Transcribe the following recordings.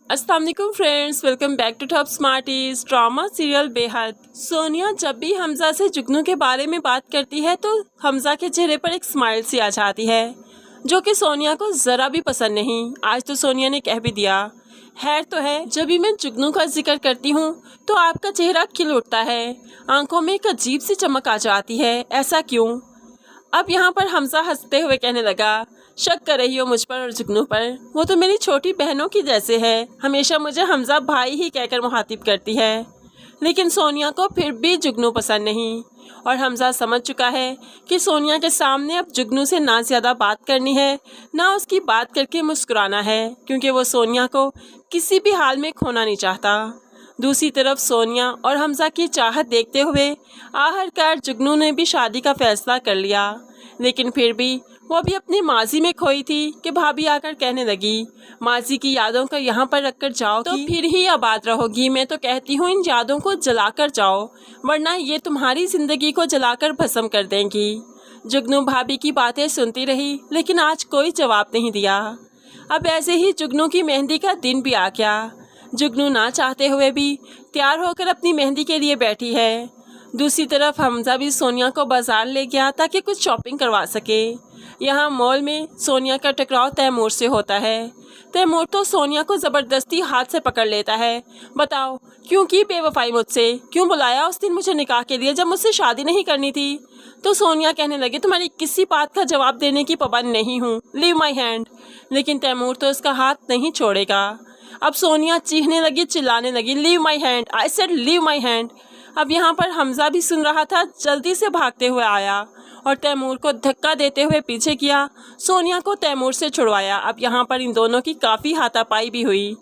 अस्सलाम वालेकुम friends, welcome back to top smarties. Drama serial बेहद। सोनिया जब भी हमजा से जुगनू के बारे में बात करती है तो हमजा के चेहरे पर एक स्माइल सी आ जाती है, जो कि सोनिया को ज़रा भी पसंद नहीं। आज तो सोनिया ने कह भी दिया। खैर तो है, जब भी मैं जुगनू का जिक्र करती हूँ तो आपका चेहरा खिल उठता है, आंखों में एक अजीब सी चमक आ जाती है, ऐसा क्यों? अब यहाँ पर हमजा हंसते हुए कहने लगा, शक कर रही हो मुझ पर और जुगनू पर? वो तो मेरी छोटी बहनों की जैसे है, हमेशा मुझे हमजा भाई ही कहकर मुखातिब करती है। लेकिन सोनिया को फिर भी जुगनू पसंद नहीं और हमजा समझ चुका है कि सोनिया के सामने अब जुगनू से ना ज़्यादा बात करनी है, ना उसकी बात करके मुस्कुराना है, क्योंकि वो सोनिया को किसी भी हाल में खोना नहीं चाहता। दूसरी तरफ सोनिया और हमजा की चाहत देखते हुए आखिरकार जुगनू ने भी शादी का फैसला कर लिया। लेकिन फिर भी वो भी अपनी माजी में खोई थी कि भाभी आकर कहने लगी, माजी की यादों को यहाँ पर रखकर जाओ तो फिर ही आबाद रहोगी। मैं तो कहती हूँ इन यादों को जलाकर जाओ, वरना ये तुम्हारी ज़िंदगी को जलाकर भस्म कर देंगी। जुगनू भाभी की बातें सुनती रही, लेकिन आज कोई जवाब नहीं दिया। अब ऐसे ही जुगनू की मेहंदी का दिन भी आ गया। जुगनू ना चाहते हुए भी तैयार होकर अपनी मेहंदी के लिए बैठी है। दूसरी तरफ हमजा भी सोनिया को बाजार ले गया ताकि कुछ शॉपिंग करवा सके। यहाँ मॉल में सोनिया का टकराव तैमूर से होता है। तैमूर तो सोनिया को ज़बरदस्ती हाथ से पकड़ लेता है। बताओ क्यों की बेवफाई मुझसे? क्यों बुलाया उस दिन मुझे निकाह के लिए जब मुझसे शादी नहीं करनी थी? तो सोनिया कहने लगी, तुम्हारी किसी बात का जवाब देने की पाबंद नहीं हूँ, लीव माई हैंड। लेकिन तैमूर तो उसका हाथ नहीं छोड़ेगा। अब सोनिया चीखने लगी, चिल्लाने लगी, leave my hand, I said leave my hand. अब यहाँ पर हमजा भी सुन रहा था, जल्दी से भागते हुए आया और तैमूर को धक्का देते हुए पीछे किया। सोनिया को तैमूर से छुड़वाया। अब यहाँ पर इन दोनों की काफ़ी हाथापाई भी हुई,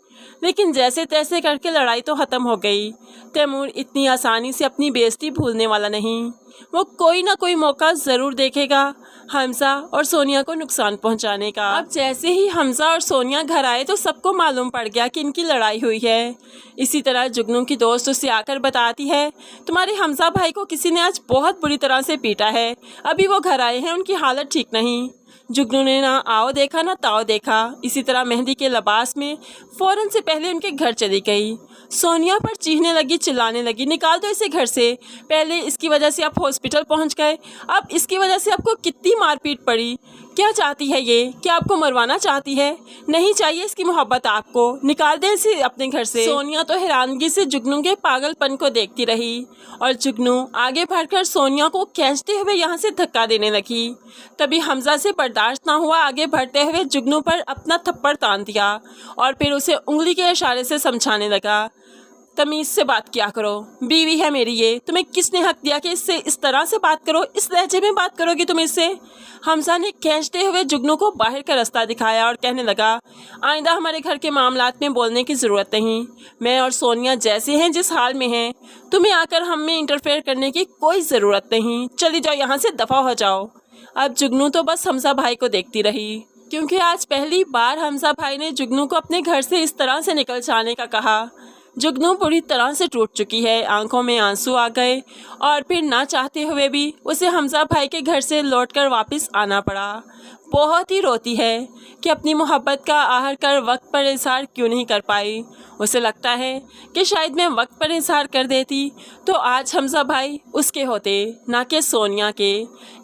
लेकिन जैसे तैसे करके लड़ाई तो ख़त्म हो गई। तैमूर इतनी आसानी से अपनी बेइज्जती भूलने वाला नहीं, वो कोई ना कोई मौका ज़रूर देखेगा हमजा और सोनिया को नुकसान पहुंचाने का। अब जैसे ही हमजा और सोनिया घर आए तो सबको मालूम पड़ गया कि इनकी लड़ाई हुई है। इसी तरह जुगनू की दोस्त उसे आकर बताती है, तुम्हारे हमजा भाई को किसी ने आज बहुत बुरी तरह से पीटा है, अभी वो घर आए हैं, उनकी हालत ठीक नहीं। जुगनू ने ना आओ देखा ना ताओ देखा। इसी तरह मेहंदी के लिबास में फ़ौरन से पहले उनके घर चली गई। सोनिया पर चीखने लगी, चिल्लाने लगी, निकाल दो इसे घर से। पहले इसकी वजह से आप हॉस्पिटल पहुंच गए, अब इसकी वजह से आपको कितनी मारपीट पड़ी। क्या चाहती है ये? क्या आपको मरवाना चाहती है? नहीं चाहिए इसकी मोहब्बत आपको, निकाल दे इसे अपने घर से। सोनिया तो हैरानगी से जुगनू के पागलपन को देखती रही और जुगनू आगे बढ़कर सोनिया को खींचते हुए यहाँ से धक्का देने लगी। तभी हमजा से बर्दाश्त ना हुआ, आगे बढ़ते हुए जुगनू पर अपना थप्पड़ तान दिया और फिर उसे उंगली के इशारे से समझाने लगा, तमीज़ से बात किया करो, बीवी है मेरी ये, तुम्हें किसने हक दिया कि इससे इस तरह से बात करो, इस लहजे में बात करोगी तुम इससे? हमजा ने खींचते हुए जुगनू को बाहर का रास्ता दिखाया और कहने लगा, आइंदा हमारे घर के मामलात में बोलने की ज़रूरत नहीं। मैं और सोनिया जैसे हैं, जिस हाल में हैं, तुम्हें आकर हम में इंटरफेयर करने की कोई ज़रूरत नहीं। चली जाओ यहाँ से, दफ़ा हो जाओ। अब जुगनू तो बस हमजा भाई को देखती रही, क्योंकि आज पहली बार हमजा भाई ने जुगनू को अपने घर से इस तरह से निकल जाने का कहा। जुगनू पूरी तरह से टूट चुकी है, आंखों में आंसू आ गए और फिर ना चाहते हुए भी उसे हमजा भाई के घर से लौटकर वापस आना पड़ा। बहुत ही रोती है कि अपनी मोहब्बत का आखिरकार वक्त पर इजहार क्यों नहीं कर पाई। उसे लगता है कि शायद मैं वक्त पर इजहार कर देती तो आज हमजा भाई उसके होते, ना कि सोनिया के।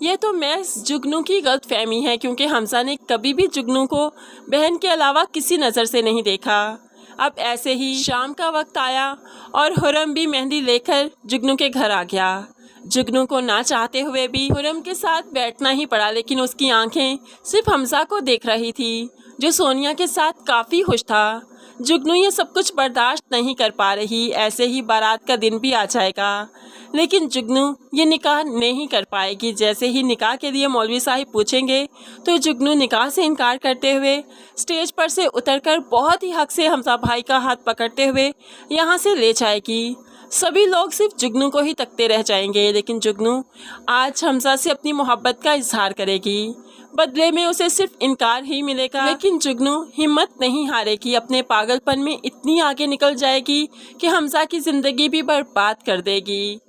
ये तो महज जुगनू की गलतफहमी है, क्योंकि हमजा ने कभी भी जुगनू को बहन के अलावा किसी नज़र से नहीं देखा। अब ऐसे ही शाम का वक्त आया और हुरम भी मेहंदी लेकर जुगनू के घर आ गया। जुगनू को ना चाहते हुए भी हुरम के साथ बैठना ही पड़ा, लेकिन उसकी आंखें सिर्फ हमजा को देख रही थी, जो सोनिया के साथ काफ़ी खुश था। जुगनू ये सब कुछ बर्दाश्त नहीं कर पा रही। ऐसे ही बारात का दिन भी आ जाएगा, लेकिन जुगनू ये निकाह नहीं कर पाएगी। जैसे ही निकाह के लिए मौलवी साहिब पूछेंगे तो जुगनू निकाह से इनकार करते हुए स्टेज पर से उतरकर बहुत ही हक से हमजा भाई का हाथ पकड़ते हुए यहाँ से ले जाएगी। सभी लोग सिर्फ जुगनू को ही तकते रह जाएंगे, लेकिन जुगनू आज हमजा से अपनी मोहब्बत का इजहार करेगी। बदले में उसे सिर्फ इनकार ही मिलेगा, लेकिन जुगनू हिम्मत नहीं हारेगी, अपने पागलपन में इतनी आगे निकल जाएगी कि हमजा की ज़िंदगी भी बर्बाद कर देगी।